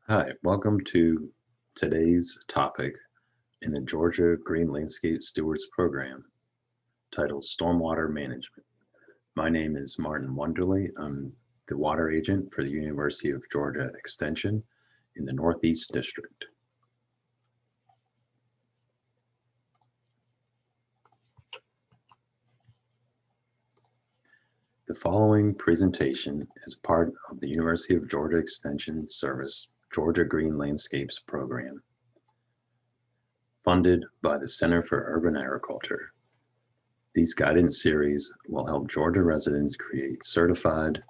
Hi, welcome to today's topic in the Georgia Green Landscape Stewards Program titled Stormwater Management. My name is Martin Wonderly. I'm the water agent for the University of Georgia Extension in the Northeast District. The following presentation is part of the University of Georgia Extension Service Georgia Green Landscapes Program, funded by the Center for Urban Agriculture. These guidance series will help Georgia residents create certified,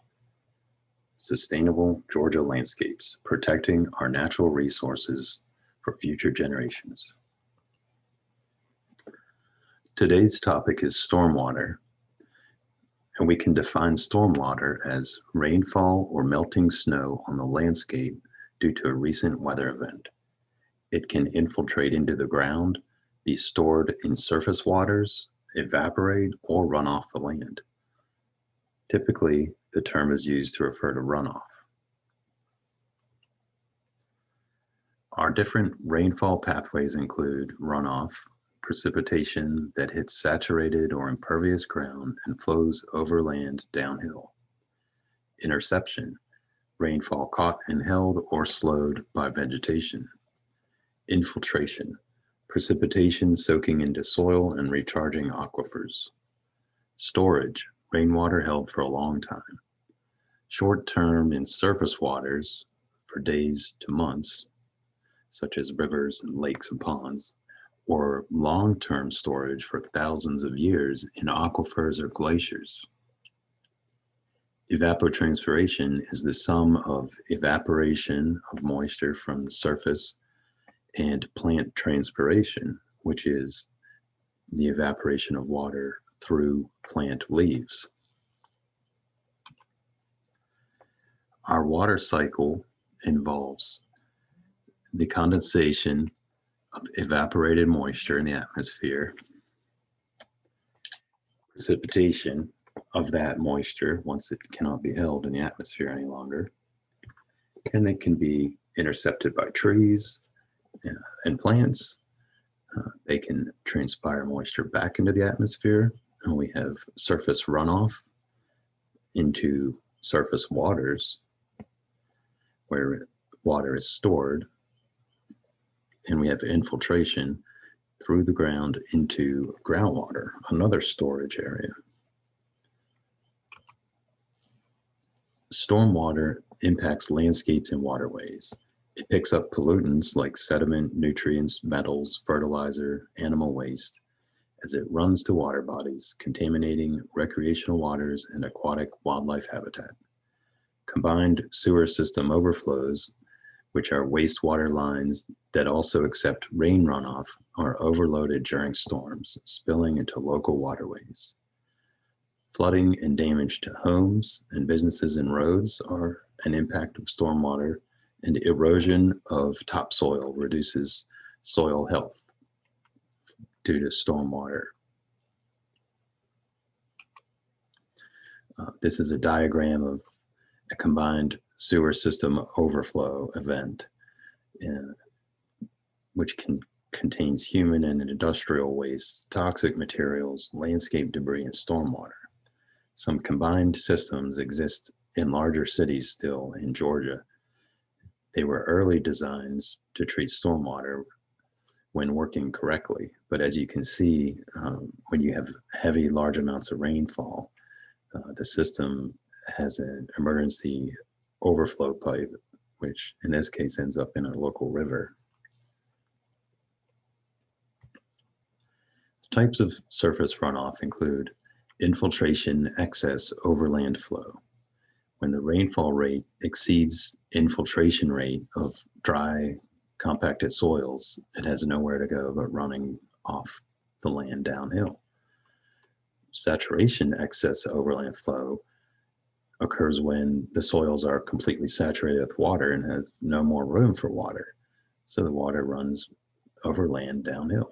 sustainable Georgia landscapes, protecting our natural resources for future generations. Today's topic is stormwater, and we can define stormwater as rainfall or melting snow on the landscape due to a recent weather event. It can infiltrate into the ground, be stored in surface waters, evaporate, or run off the land. Typically, the term is used to refer to runoff. Our different rainfall pathways include runoff, precipitation that hits saturated or impervious ground and flows overland downhill. Interception, rainfall caught and held or slowed by vegetation. Infiltration, precipitation soaking into soil and recharging aquifers. Storage, rainwater held for a long time. Short-term in surface waters for days to months, such as rivers and lakes and ponds, or long-term storage for thousands of years in aquifers or glaciers. Evapotranspiration is the sum of evaporation of moisture from the surface and plant transpiration, which is the evaporation of water through plant leaves. Our water cycle involves the condensation of evaporated moisture in the atmosphere, precipitation of that moisture once it cannot be held in the atmosphere any longer, and it can be intercepted by trees and plants. They can transpire moisture back into the atmosphere, and we have surface runoff into surface waters where water is stored, and we have infiltration through the ground into groundwater, another storage area. Stormwater impacts landscapes and waterways. It picks up pollutants like sediment, nutrients, metals, fertilizer, animal waste as it runs to water bodies, contaminating recreational waters and aquatic wildlife habitat. Combined sewer system overflows, which are wastewater lines that also accept rain runoff, are overloaded during storms, spilling into local waterways. Flooding and damage to homes and businesses and roads are an impact of stormwater, and erosion of topsoil reduces soil health due to stormwater. This is a diagram of a combined sewer system overflow event, which contains human and industrial waste, toxic materials, landscape debris, and stormwater. Some combined systems exist in larger cities still in Georgia. They were early designs to treat stormwater when working correctly. But as you can see, when you have heavy, large amounts of rainfall, the system has an emergency overflow pipe, which in this case ends up in a local river. Types of surface runoff include infiltration, excess, overland flow. When the rainfall rate exceeds infiltration rate of dry, compacted soils, it has nowhere to go but running off the land downhill. Saturation, excess, overland flow occurs when the soils are completely saturated with water and have no more room for water. So the water runs overland downhill.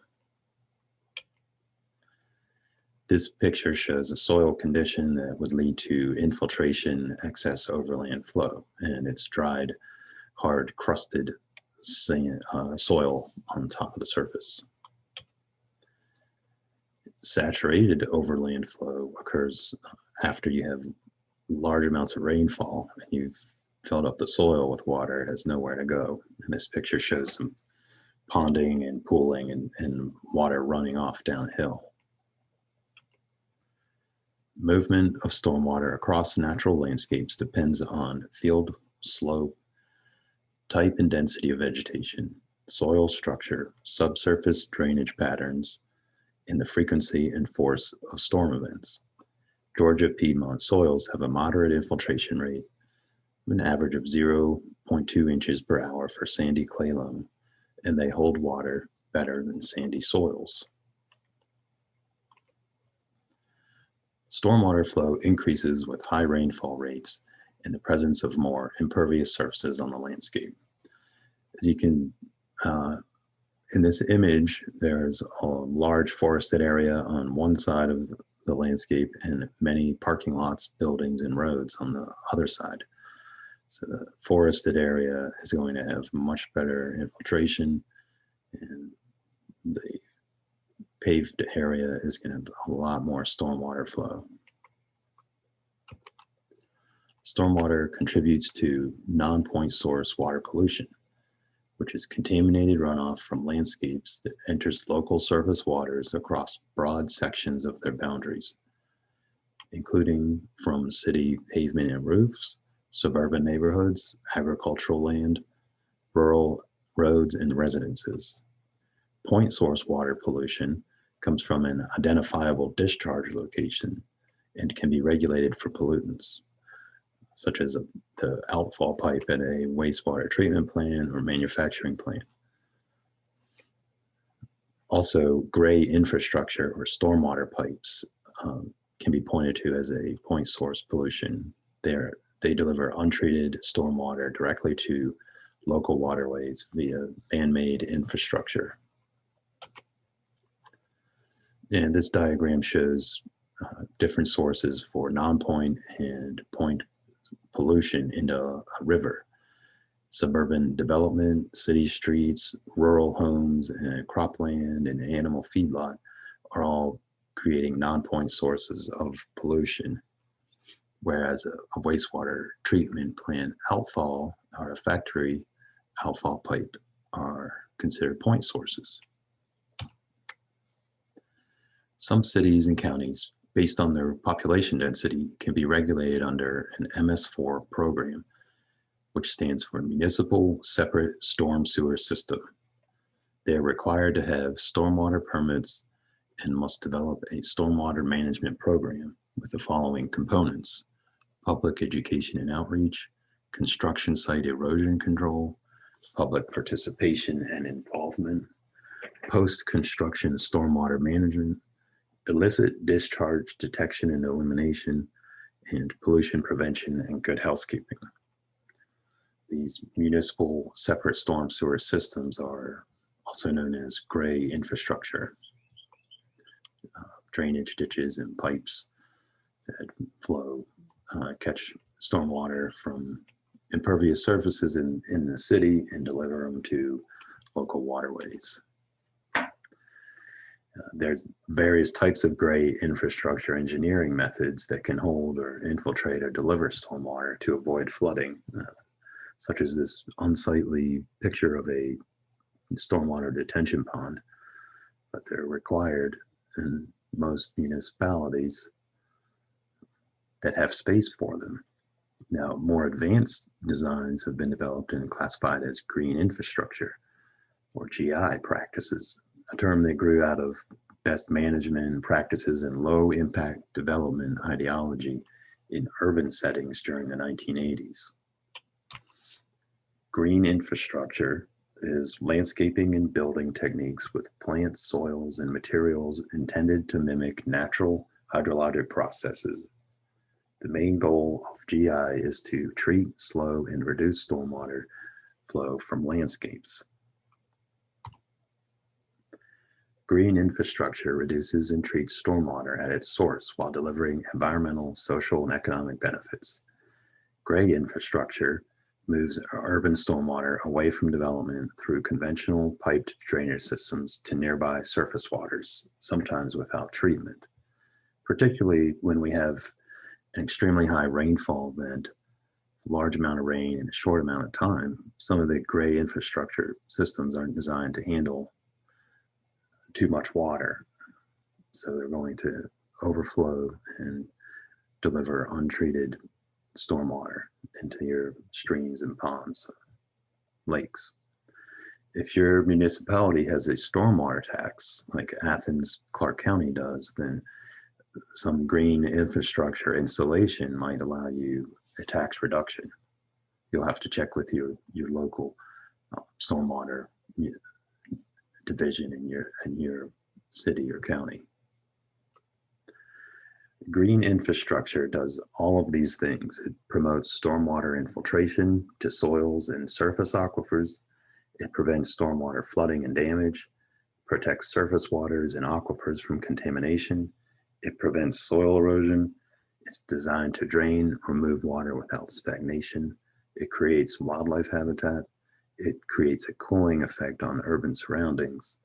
This picture shows a soil condition that would lead to infiltration, excess overland flow, and it's dried hard crusted soil on top of the surface. Saturated overland flow occurs after you have large amounts of rainfall and you've filled up the soil with water. It has nowhere to go. And this picture shows some ponding and pooling and water running off downhill. Movement of stormwater across natural landscapes depends on field slope, type and density of vegetation, soil structure, subsurface drainage patterns, and the frequency and force of storm events. Georgia Piedmont soils have a moderate infiltration rate, an average of 0.2 inches per hour for sandy clay loam, and they hold water better than sandy soils. Stormwater flow increases with high rainfall rates and the presence of more impervious surfaces on the landscape. As you can, in this image, there's a large forested area on one side of the landscape and many parking lots, buildings, and roads on the other side. So the forested area is going to have much better infiltration, and the paved area is going to have a lot more stormwater flow. Stormwater contributes to non-point source water pollution, which is contaminated runoff from landscapes that enters local surface waters across broad sections of their boundaries, including from city pavement and roofs, suburban neighborhoods, agricultural land, rural roads, and residences. Point source water pollution comes from an identifiable discharge location and can be regulated for pollutants, such as the outfall pipe at a wastewater treatment plant or manufacturing plant. Also, gray infrastructure or stormwater pipes can be pointed to as a point source pollution. They deliver untreated stormwater directly to local waterways via man-made infrastructure. And this diagram shows different sources for non-point and point pollution into a river. Suburban development, city streets, rural homes, and cropland and animal feedlot are all creating non-point sources of pollution, whereas a wastewater treatment plant outfall or a factory outfall pipe are considered point sources. Some cities and counties, based on their population density, can be regulated under an MS4 program, which stands for Municipal Separate Storm Sewer System. They are required to have stormwater permits and must develop a stormwater management program with the following components: public education and outreach, construction site erosion control, public participation and involvement, post-construction stormwater management, illicit discharge detection and elimination, and pollution prevention and good housekeeping. These municipal separate storm sewer systems are also known as gray infrastructure, drainage ditches and pipes that flow, catch stormwater from impervious surfaces in the city and deliver them to local waterways. There's various types of gray infrastructure engineering methods that can hold or infiltrate or deliver stormwater to avoid flooding, such as this unsightly picture of a stormwater detention pond, but they're required in most municipalities that have space for them. Now, more advanced designs have been developed and classified as green infrastructure, or GI practices, a term that grew out of best management practices and low impact development ideology in urban settings during the 1980s. Green infrastructure is landscaping and building techniques with plants, soils, and materials intended to mimic natural hydrologic processes. The main goal of GI is to treat, slow, and reduce stormwater flow from landscapes. Green infrastructure reduces and treats stormwater at its source while delivering environmental, social, and economic benefits. Gray infrastructure moves urban stormwater away from development through conventional piped drainage systems to nearby surface waters, sometimes without treatment. Particularly when we have an extremely high rainfall event, large amount of rain in a short amount of time, some of the gray infrastructure systems aren't designed to handle too much water. So they're going to overflow and deliver untreated stormwater into your streams and ponds, lakes. If your municipality has a stormwater tax, like Athens, Clark County does, then some green infrastructure installation might allow you a tax reduction. You'll have to check with your local stormwater division in your city or county. Green infrastructure does all of these things. It promotes stormwater infiltration to soils and surface aquifers. It prevents stormwater flooding and damage, protects surface waters and aquifers from contamination. It prevents soil erosion. It's designed to drain or move water without stagnation. It creates wildlife habitat. It creates a cooling effect on urban surroundings.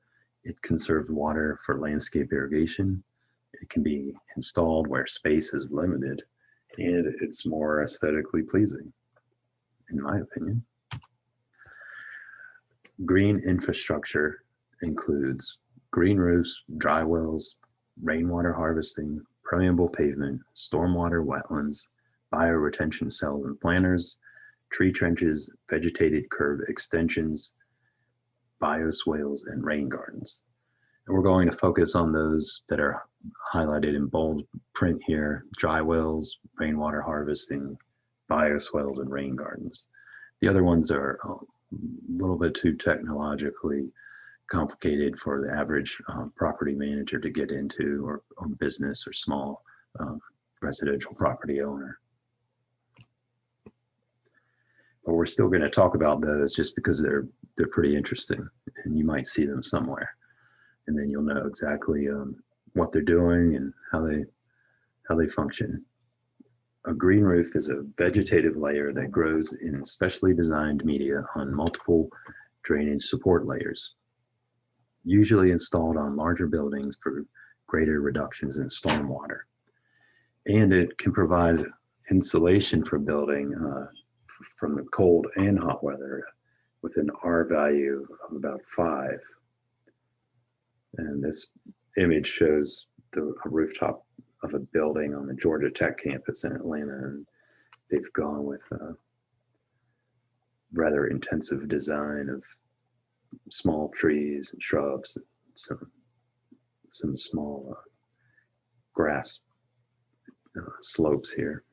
It conserves water for landscape irrigation. It can be installed where space is limited, and it's more aesthetically pleasing, in my opinion. Green infrastructure includes green roofs, dry wells, rainwater harvesting, permeable pavement, stormwater wetlands, bioretention cells and planters, tree trenches, vegetated curb extensions, bioswales, and rain gardens. And we're going to focus on those that are highlighted in bold print here: dry wells, rainwater harvesting, bioswales, and rain gardens. The other ones are a little bit too technologically complicated for the average property manager to get into, or business or small residential property owner. But we're still going to talk about those just because they're pretty interesting, and you might see them somewhere, and then you'll know exactly what they're doing and how they function. A green roof is a vegetative layer that grows in specially designed media on multiple drainage support layers, usually installed on larger buildings for greater reductions in stormwater. And it can provide insulation for building from the cold and hot weather with an R value of about 5. And this image shows a rooftop of a building on the Georgia Tech campus in Atlanta, and they've gone with a rather intensive design of small trees and shrubs, some small grass slopes here.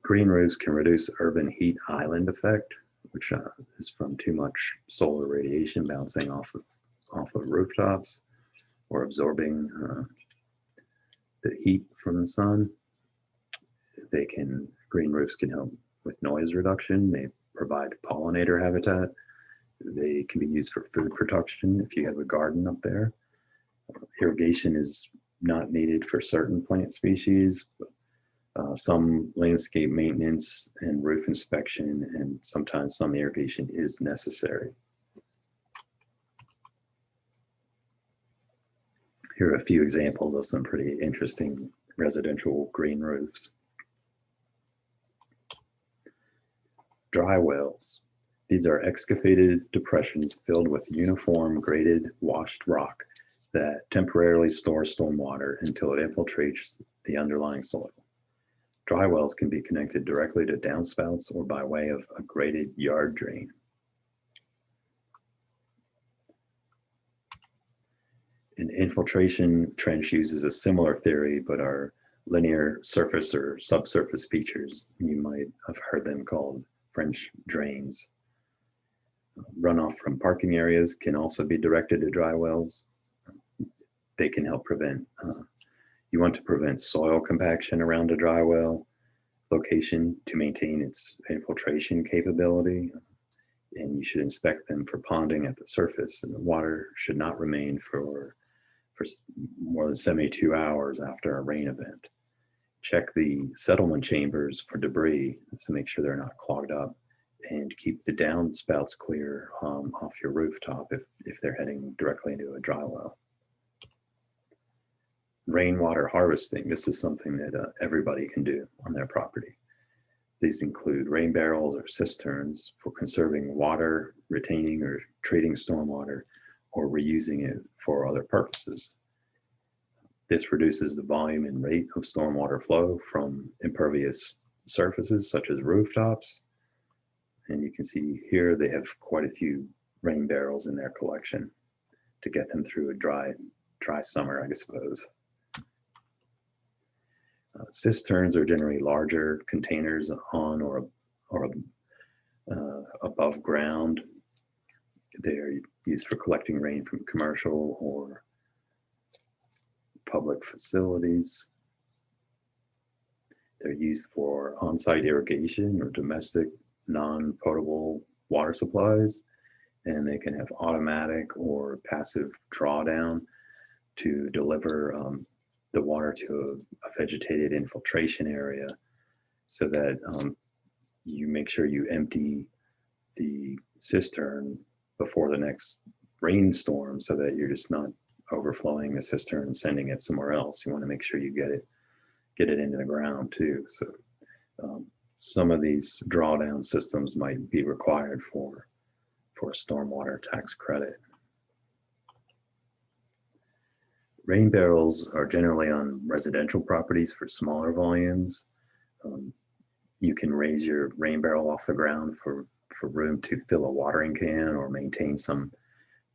Green roofs can reduce urban heat island effect, which is from too much solar radiation bouncing off of rooftops or absorbing the heat from the sun. Green roofs can help with noise reduction. They provide pollinator habitat. They can be used for food production if you have a garden up there. Irrigation is not needed for certain plant species, but some landscape maintenance and roof inspection, and sometimes some irrigation is necessary. Here are a few examples of some pretty interesting residential green roofs. Dry wells. These are excavated depressions filled with uniform graded washed rock that temporarily store stormwater until it infiltrates the underlying soil. Dry wells can be connected directly to downspouts or by way of a graded yard drain. An infiltration trench uses a similar theory, but are linear surface or subsurface features. You might have heard them called French drains. Runoff from parking areas can also be directed to dry wells. They can help prevent, you want to prevent soil compaction around a dry well location to maintain its infiltration capability. And you should inspect them for ponding at the surface, and the water should not remain for more than 72 hours after a rain event. Check the settlement chambers for debris to make sure they're not clogged up, and keep the downspouts clear off your rooftop if they're heading directly into a dry well. Rainwater harvesting. This is something that everybody can do on their property. These include rain barrels or cisterns for conserving water, retaining or treating stormwater, or reusing it for other purposes. This reduces the volume and rate of stormwater flow from impervious surfaces such as rooftops. And you can see here they have quite a few rain barrels in their collection to get them through a dry summer, I suppose. Cisterns are generally larger containers on or above ground. They are used for collecting rain from commercial or public facilities. They're used for on-site irrigation or domestic non-potable water supplies, and they can have automatic or passive drawdown to deliver the water to a vegetated infiltration area, so that you make sure you empty the cistern before the next rainstorm, so that you're just not overflowing the cistern and sending it somewhere else. You want to make sure you get it into the ground too. So some of these drawdown systems might be required for a stormwater tax credit. Rain barrels are generally on residential properties for smaller volumes. You can raise your rain barrel off the ground for room to fill a watering can or maintain some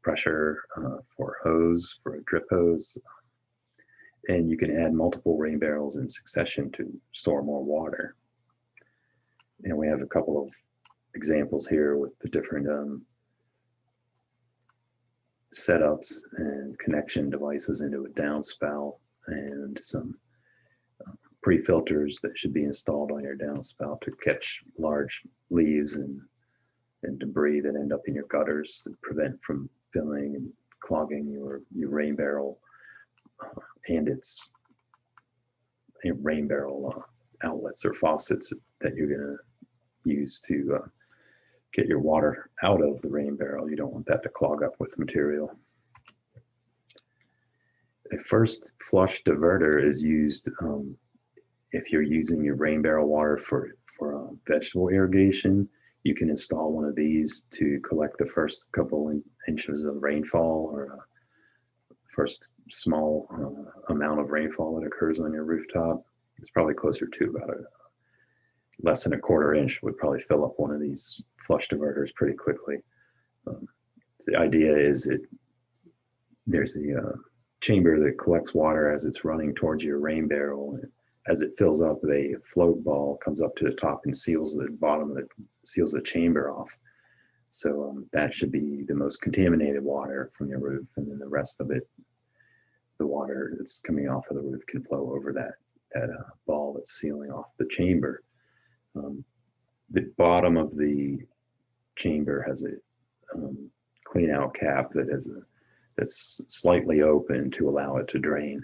pressure for a drip hose. And you can add multiple rain barrels in succession to store more water. And we have a couple of examples here with the different setups and connection devices into a downspout, and some pre-filters that should be installed on your downspout to catch large leaves and debris that end up in your gutters to prevent from filling and clogging your rain barrel and its rain barrel outlets or faucets that you're going to use to get your water out of the rain barrel. You don't want that to clog up with material. A first flush diverter is used if you're using your rain barrel water for vegetable irrigation. You can install one of these to collect the first couple inches of rainfall, or first small amount of rainfall that occurs on your rooftop. It's probably closer to about less than a quarter inch would probably fill up one of these flush diverters pretty quickly. The idea is there's a chamber that collects water as it's running towards your rain barrel. As it fills up, a float ball comes up to the top and seals the chamber off. So that should be the most contaminated water from your roof, and then the rest of it, the water that's coming off of the roof, can flow over that ball that's sealing off the chamber. The bottom of the chamber has a clean out cap that's slightly open to allow it to drain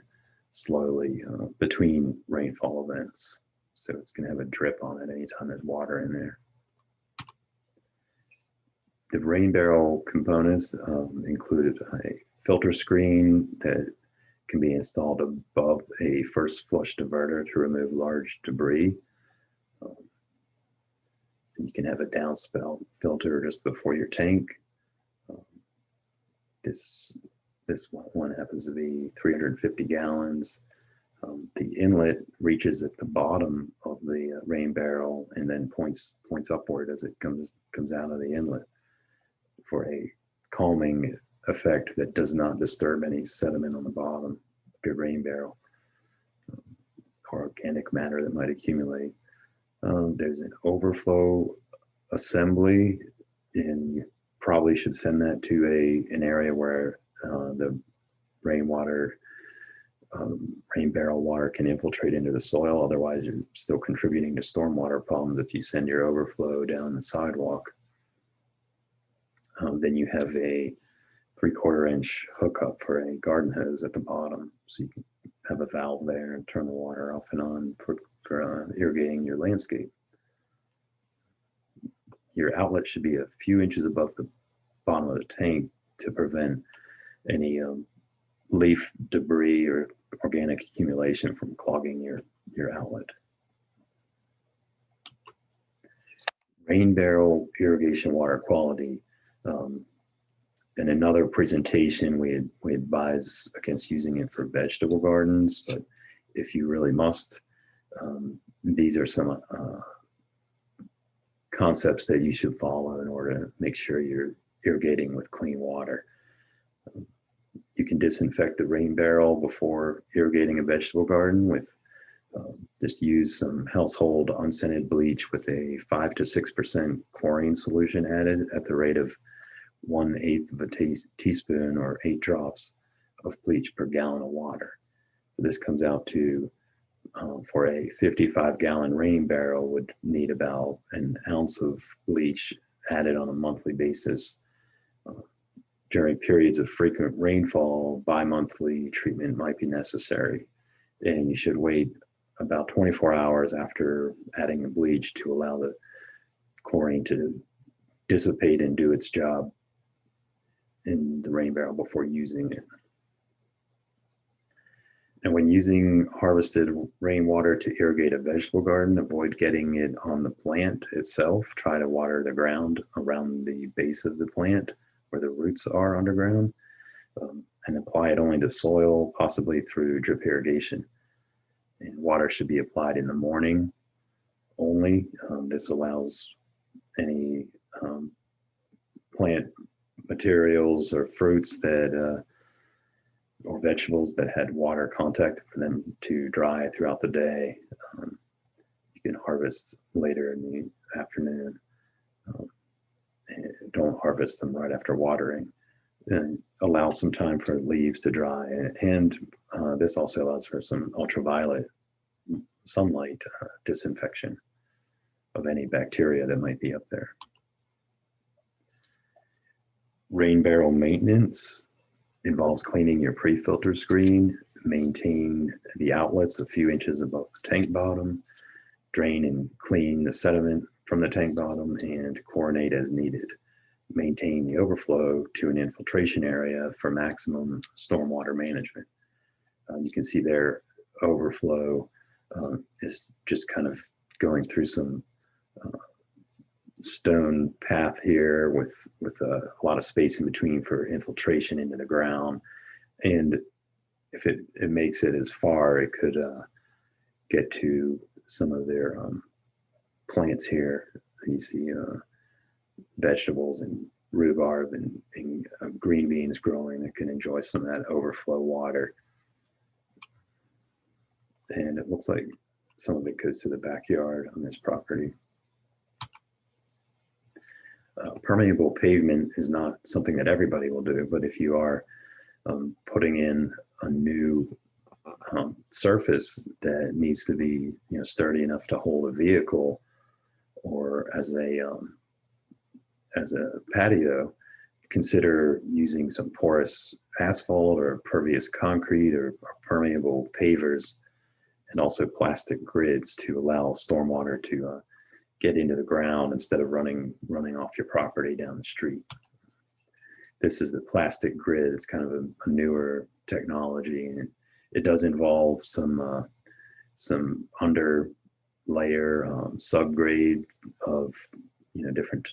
slowly between rainfall events. So it's going to have a drip on it anytime there's water in there. The rain barrel components include a filter screen that can be installed above a first flush diverter to remove large debris. You can have a downspout filter just before your tank. This one happens to be 350 gallons. The inlet reaches at the bottom of the rain barrel and then points upward as it comes out of the inlet for a calming effect that does not disturb any sediment on the bottom of your rain barrel or organic matter that might accumulate. There's an overflow assembly, and you probably should send that to an area where the rain barrel water can infiltrate into the soil. Otherwise, you're still contributing to stormwater problems if you send your overflow down the sidewalk. Then you have a 3/4 inch hookup for a garden hose at the bottom, so you can have a valve there and turn the water off and on for irrigating your landscape. Your outlet should be a few inches above the bottom of the tank to prevent any leaf debris or organic accumulation from clogging your outlet. Rain barrel irrigation water quality. In another presentation, we advise against using it for vegetable gardens, but if you really must, these are some concepts that you should follow in order to make sure you're irrigating with clean water. You can disinfect the rain barrel before irrigating a vegetable garden with just use some household unscented bleach with a 5 to 6% chlorine solution added at the rate of 1/8 of a teaspoon or 8 drops of bleach per gallon of water. So this comes out to, for a 55-gallon rain barrel, would need about an ounce of bleach added on a monthly basis. During periods of frequent rainfall, bi-monthly treatment might be necessary, and you should wait about 24 hours after adding the bleach to allow the chlorine to dissipate and do its job in the rain barrel before using it. And when using harvested rainwater to irrigate a vegetable garden, avoid getting it on the plant itself. Try to water the ground around the base of the plant where the roots are underground, and apply it only to soil, possibly through drip irrigation. And water should be applied in the morning only. This allows any plant materials or fruits that or vegetables that had water contact for them to dry throughout the day. You can harvest later in the afternoon. Don't harvest them right after watering, and allow some time for leaves to dry. And this also allows for some ultraviolet sunlight disinfection of any bacteria that might be up there. Rain barrel maintenance involves cleaning your pre-filter screen, maintain the outlets a few inches above the tank bottom, drain and clean the sediment from the tank bottom, and chlorinate as needed. Maintain the overflow to an infiltration area for maximum stormwater management. You can see there, overflow is just kind of going through some stone path here with a lot of space in between for infiltration into the ground. And if it makes it as far, it could get to some of their plants here. You see vegetables and rhubarb and green beans growing that can enjoy some of that overflow water. And it looks like some of it goes to the backyard on this property. Permeable pavement is not something that everybody will do, but if you are putting in a new surface that needs to be sturdy enough to hold a vehicle, or as a patio, consider using some porous asphalt or pervious concrete or permeable pavers, and also plastic grids to allow stormwater to get into the ground instead of running off your property down the street. This is the plastic grid. It's kind of a newer technology, and it does involve some under layer subgrade of different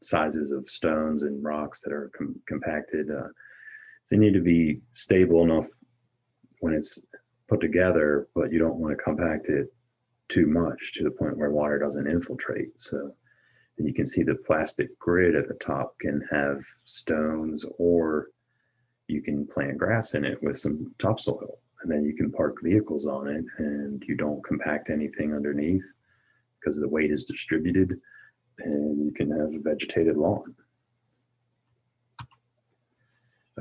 sizes of stones and rocks that are compacted. They need to be stable enough when it's put together, but you don't want to compact it too much to the point where water doesn't infiltrate. So, and you can see the plastic grid at the top can have stones, or you can plant grass in it with some topsoil, and then you can park vehicles on it, and you don't compact anything underneath because the weight is distributed, and you can have a vegetated lawn.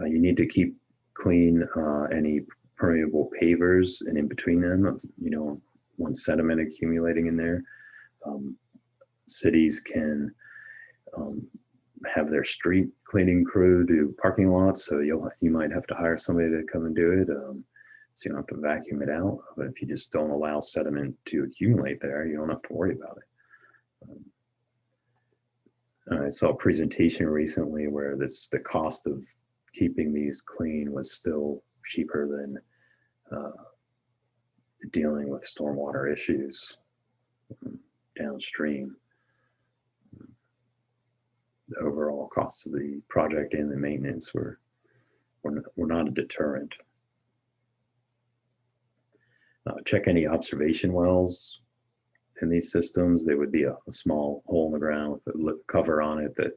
You need to keep clean any permeable pavers, and in between them, one sediment accumulating in there. Cities can have their street cleaning crew do parking lots, so you might have to hire somebody to come and do it. so you don't have to vacuum it out. But if you just don't allow sediment to accumulate there, you don't have to worry about it. I saw a presentation recently where the cost of keeping these clean was still cheaper than dealing with stormwater issues downstream. The overall costs of the project and the maintenance were not a deterrent. Check any observation wells in these systems. There would be a small hole in the ground with a cover on it that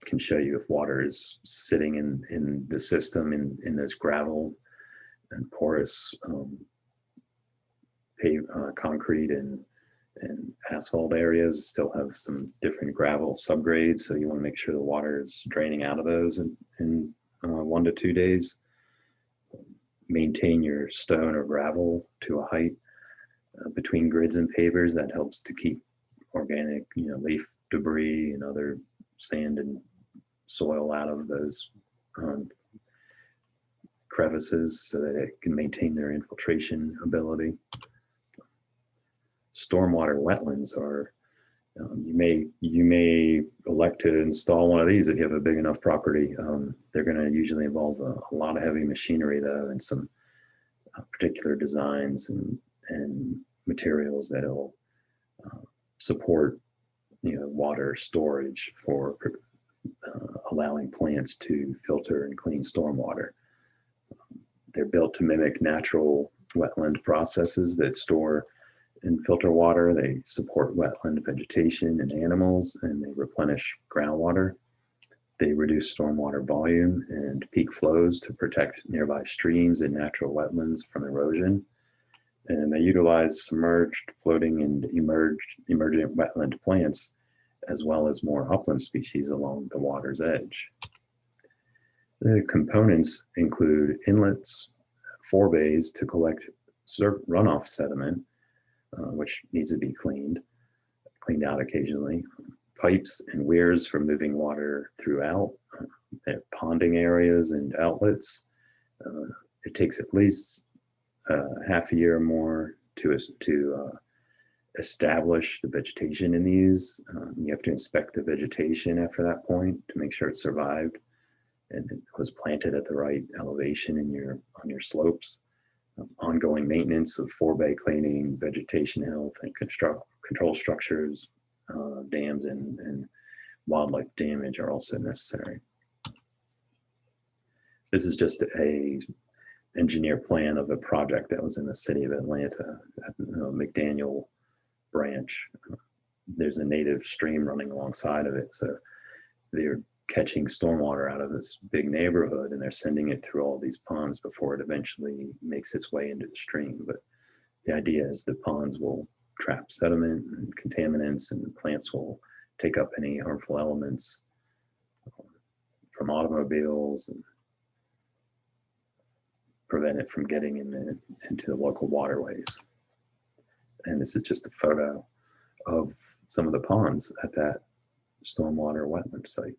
can show you if water is sitting in the system in this gravel and porous concrete and asphalt areas. Still have some different gravel subgrades, so you want to make sure the water is draining out of those in 1 to 2 days. Maintain your stone or gravel to a height between grids and pavers. That helps to keep organic, leaf debris and other sand and soil out of those crevices so that it can maintain their infiltration ability. Stormwater wetlands are, you may elect to install one of these if you have a big enough property. They're going to usually involve a lot of heavy machinery though, and some particular designs and materials that will support water storage for allowing plants to filter and clean stormwater. They're built to mimic natural wetland processes that store and filter water. They support wetland vegetation and animals, and they replenish groundwater. They reduce stormwater volume and peak flows to protect nearby streams and natural wetlands from erosion. And they utilize submerged, floating, and emergent wetland plants, as well as more upland species along the water's edge. The components include inlets, forebays to collect runoff sediment, which needs to be cleaned out occasionally, pipes and weirs for moving water throughout, ponding areas and outlets. It takes at least half a year or more to establish the vegetation in these. You have to inspect the vegetation after that point to make sure it survived and it was planted at the right elevation on your slopes. Ongoing maintenance of forebay cleaning, vegetation health, and control structures, dams, and wildlife damage are also necessary. This is just a engineer plan of a project that was in the city of Atlanta, at McDaniel branch. There's a native stream running alongside of it, so they're catching stormwater out of this big neighborhood and they're sending it through all these ponds before it eventually makes its way into the stream. But the idea is the ponds will trap sediment and contaminants, and the plants will take up any harmful elements from automobiles and prevent it from getting into the local waterways. And this is just a photo of some of the ponds at that stormwater wetland site.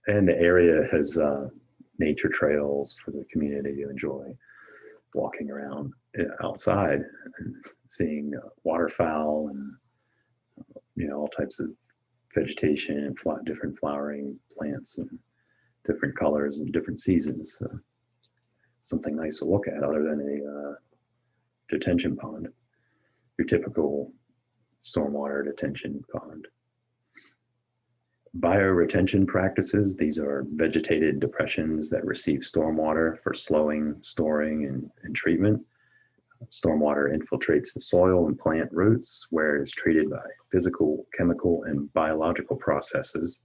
And the area has nature trails for the community to enjoy walking around outside and seeing waterfowl and all types of vegetation and different flowering plants and different colors and different seasons. Something nice to look at other than a detention pond, your typical stormwater detention pond. Bioretention practices, these are vegetated depressions that receive stormwater for slowing, storing, and treatment. Stormwater infiltrates the soil and plant roots, where it is treated by physical, chemical, and biological processes.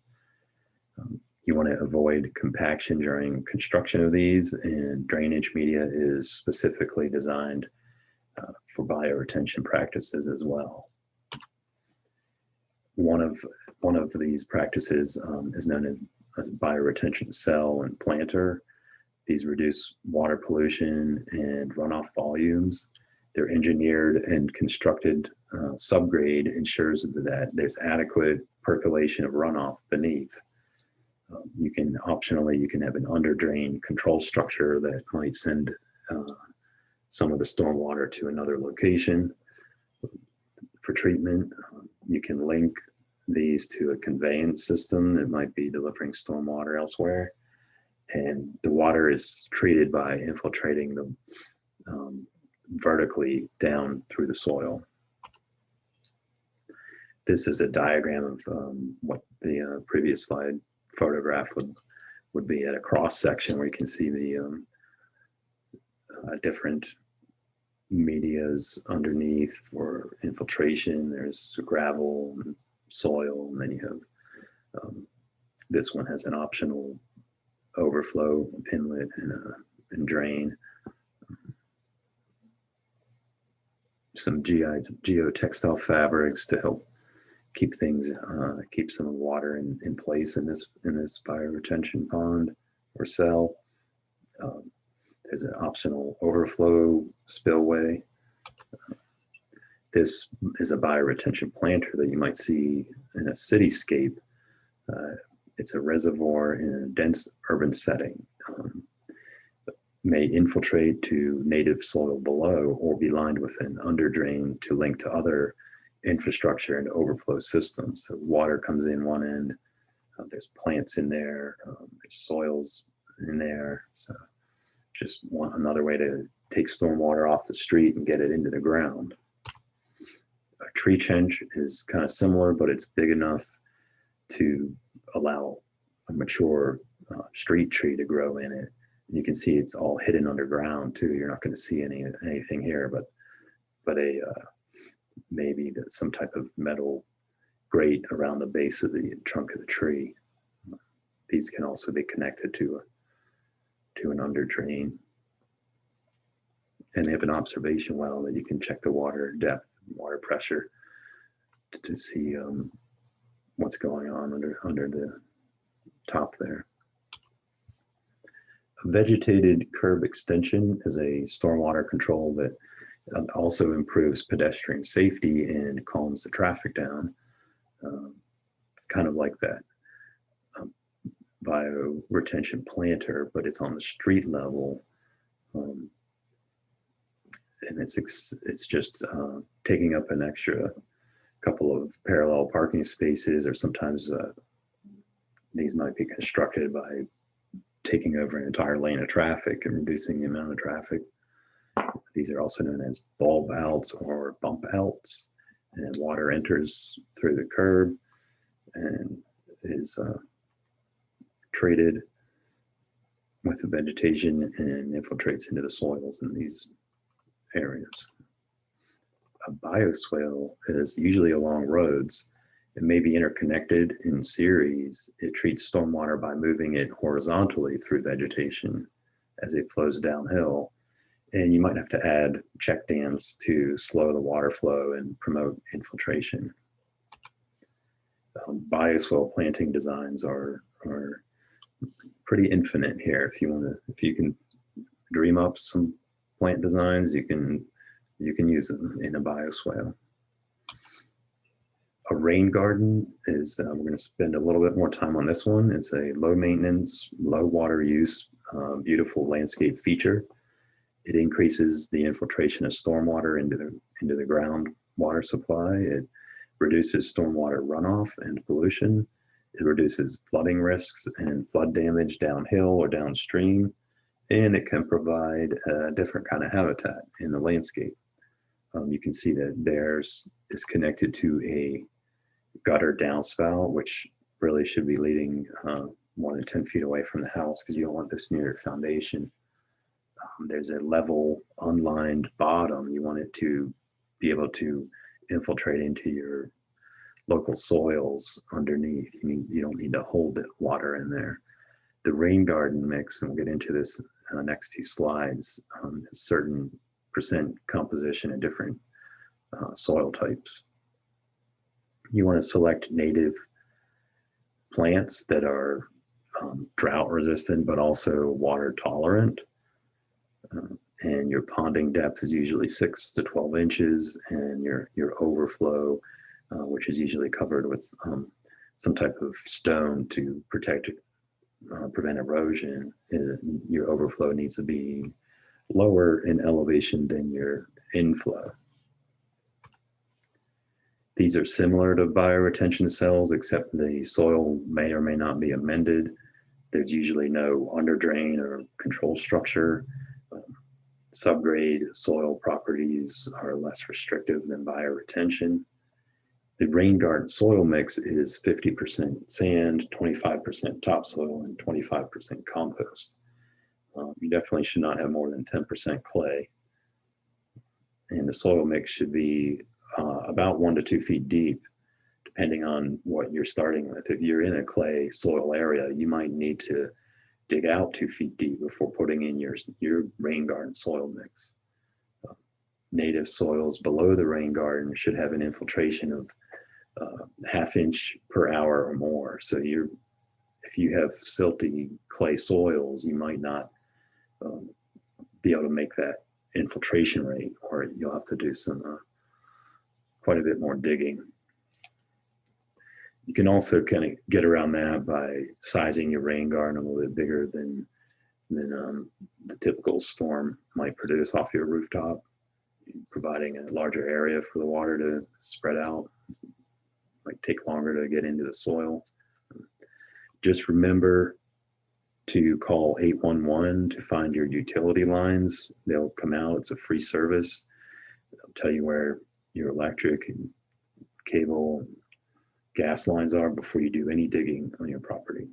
You want to avoid compaction during construction of these, and drainage media is specifically designed for bioretention practices as well. One of these practices is known as bioretention cell and planter. These reduce water pollution and runoff volumes. Their engineered and constructed subgrade ensures that there's adequate percolation of runoff beneath. You can optionally, you can have an under drain control structure that might send some of the stormwater to another location for treatment. You can link these to a conveyance system that might be delivering stormwater elsewhere. And the water is treated by infiltrating the vertically down through the soil. This is a diagram of what the previous slide photograph would be at a cross section, where you can see the different medias underneath for infiltration. There's gravel and soil, and then you have this one has an optional overflow inlet and drain. Some geotextile fabrics to help keep things, keep some water in place in this bioretention pond or cell. There's an optional overflow spillway. This is a bioretention planter that you might see in a cityscape. It's a reservoir in a dense urban setting. May infiltrate to native soil below or be lined with an underdrain to link to other infrastructure and overflow systems. So water comes in one end, there's plants in there, there's soils in there. So just another way to take stormwater off the street and get it into the ground. A tree trench is kind of similar, but it's big enough to allow a mature street tree to grow in it. You can see it's all hidden underground too. You're not going to see anything here, but maybe some type of metal grate around the base of the trunk of the tree. These can also be connected to an under drain. And they have an observation well that you can check the water depth, water pressure to see what's going on under the top there. A vegetated curb extension is a stormwater control that also improves pedestrian safety and calms the traffic down. It's kind of like that bioretention planter, but it's on the street level. And it's just taking up an extra couple of parallel parking spaces, or sometimes these might be constructed by taking over an entire lane of traffic and reducing the amount of traffic. These are also known as bulb outs or bump outs, and water enters through the curb and is treated with the vegetation and infiltrates into the soils in these areas. A bioswale is usually along roads. It may be interconnected in series. It treats stormwater by moving it horizontally through vegetation as it flows downhill. And you might have to add check dams to slow the water flow and promote infiltration. Bioswale planting designs are pretty infinite here. If you can dream up some plant designs, you can use them in a bioswale. A rain garden is, we're going to spend a little bit more time on this one. It's a low maintenance, low water use, beautiful landscape feature. It increases the infiltration of stormwater into the ground water supply. It reduces stormwater runoff and pollution. It reduces flooding risks and flood damage downhill or downstream. And it can provide a different kind of habitat in the landscape. You can see that theirs is connected to a gutter downspout, which really should be leading more than 10 feet away from the house, because you don't want this near your foundation. There's a level unlined bottom. You want it to be able to infiltrate into your local soils underneath. You don't need to hold water in there. The rain garden mix, and we'll get into this in the next few slides, a certain percent composition of different soil types. You want to select native plants that are drought resistant but also water tolerant. And your ponding depth is usually 6 to 12 inches, and your overflow, which is usually covered with some type of stone to protect prevent erosion, your overflow needs to be lower in elevation than your inflow. These are similar to bioretention cells, except the soil may or may not be amended. There's usually no underdrain or control structure. Subgrade soil properties are less restrictive than bioretention. The rain garden soil mix is 50% sand, 25% topsoil, and 25% compost. You definitely should not have more than 10% clay. And the soil mix should be about 1 to 2 feet deep, depending on what you're starting with. If you're in a clay soil area, you might need to dig out 2 feet deep before putting in your rain garden soil mix. Native soils below the rain garden should have an infiltration of ½ inch per hour or more. So if you have silty clay soils, you might not be able to make that infiltration rate, or you'll have to do some quite a bit more digging. You can also kind of get around that by sizing your rain garden a little bit bigger than the typical storm might produce off your rooftop, providing a larger area for the water to spread out. It might take longer to get into the soil. Just remember to call 811 to find your utility lines. They'll come out. It's a free service. They'll tell you where your electric and cable and gas lines are before you do any digging on your property.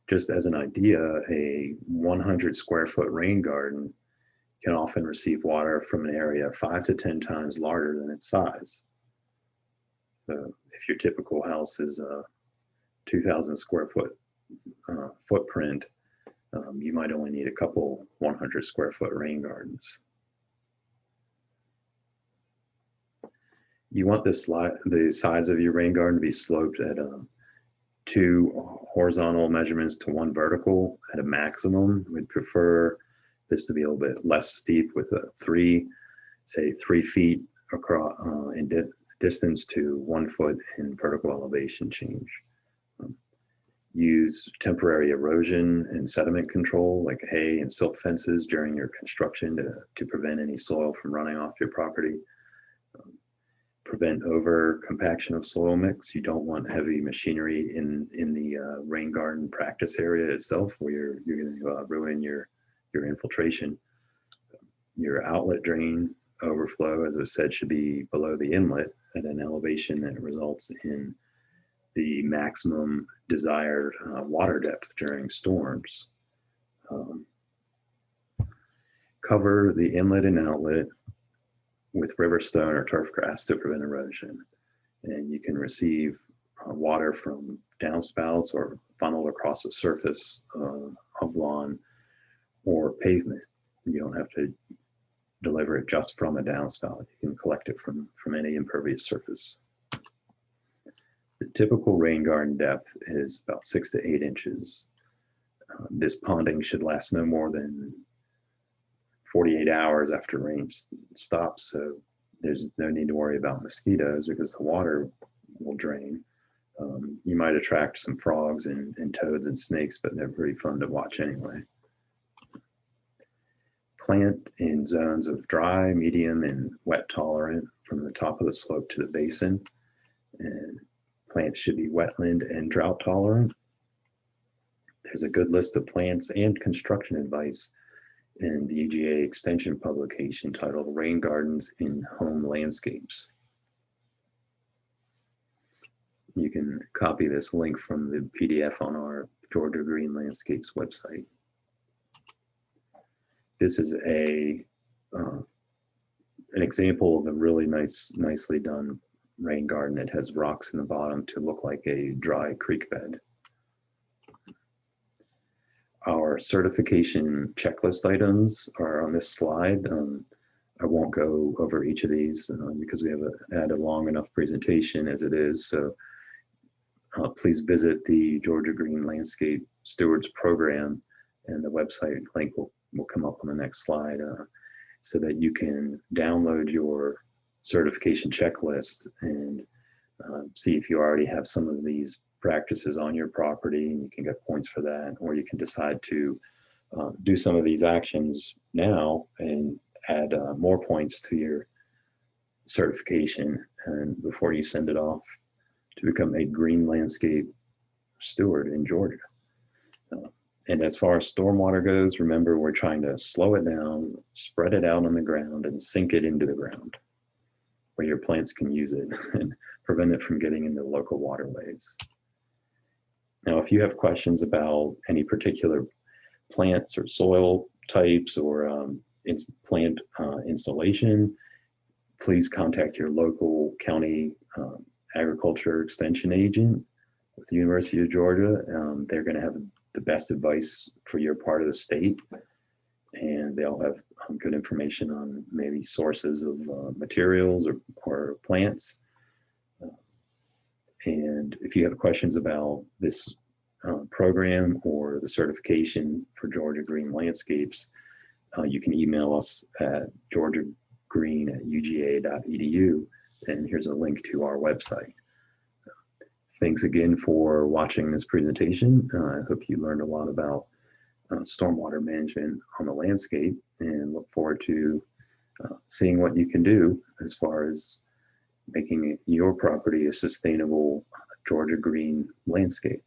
Just as an idea, a 100 square foot rain garden can often receive water from an area 5 to 10 times larger than its size. So if your typical house is a 2,000 square foot footprint, you might only need a couple 100 square foot rain gardens. You want the sides of your rain garden to be sloped at 2 horizontal measurements to 1 vertical at a maximum. We'd prefer this to be a little bit less steep, with a 3 feet across in distance to 1 foot in vertical elevation change. Use temporary erosion and sediment control like hay and silt fences during your construction to prevent any soil from running off your property. Prevent over compaction of soil mix. You don't want heavy machinery in the rain garden practice area itself, where you're going to ruin your infiltration. Your outlet drain overflow, as I said, should be below the inlet at an elevation that results in the maximum desired water depth during storms. Cover the inlet and outlet with river stone or turf grass to prevent erosion. And you can receive water from downspouts or funneled across the surface of lawn or pavement. You don't have to deliver it just from a downspout. You can collect it from any impervious surface. The typical rain garden depth is about 6 to 8 inches. This ponding should last no more than 48 hours after rain stops, so there's no need to worry about mosquitoes because the water will drain. You might attract some frogs and toads and snakes, but they're pretty fun to watch anyway. Plant in zones of dry, medium, and wet tolerant from the top of the slope to the basin. And plants should be wetland and drought tolerant. There's a good list of plants and construction advice in the UGA extension publication titled Rain Gardens in Home Landscapes. You can copy this link from the PDF on our Georgia Green Landscapes website. This is an example of a really nicely done rain garden. It has rocks in the bottom to look like a dry creek bed. Our certification checklist items are on this slide. I won't go over each of these because we have had a long enough presentation as it is. So please visit the Georgia Green Landscape Stewards Program, and the website link will come up on the next slide so that you can download your certification checklist and see if you already have some of these practices on your property, and you can get points for that, or you can decide to do some of these actions now and add more points to your certification, and before you send it off to become a green landscape steward in Georgia. And as far as stormwater goes, remember, we're trying to slow it down, spread it out on the ground, and sink it into the ground where your plants can use it and prevent it from getting into local waterways. Now, if you have questions about any particular plants or soil types or plant installation, please contact your local county agriculture extension agent with the University of Georgia. They're going to have the best advice for your part of the state, and they'll have good information on maybe sources of materials or plants. And if you have questions about this program or the certification for Georgia Green Landscapes, you can email us at georgiagreen@uga.edu, and here's a link to our website. Thanks again for watching this presentation. I hope you learned a lot about stormwater management on the landscape, and look forward to seeing what you can do as far as making your property a sustainable Georgia green landscape.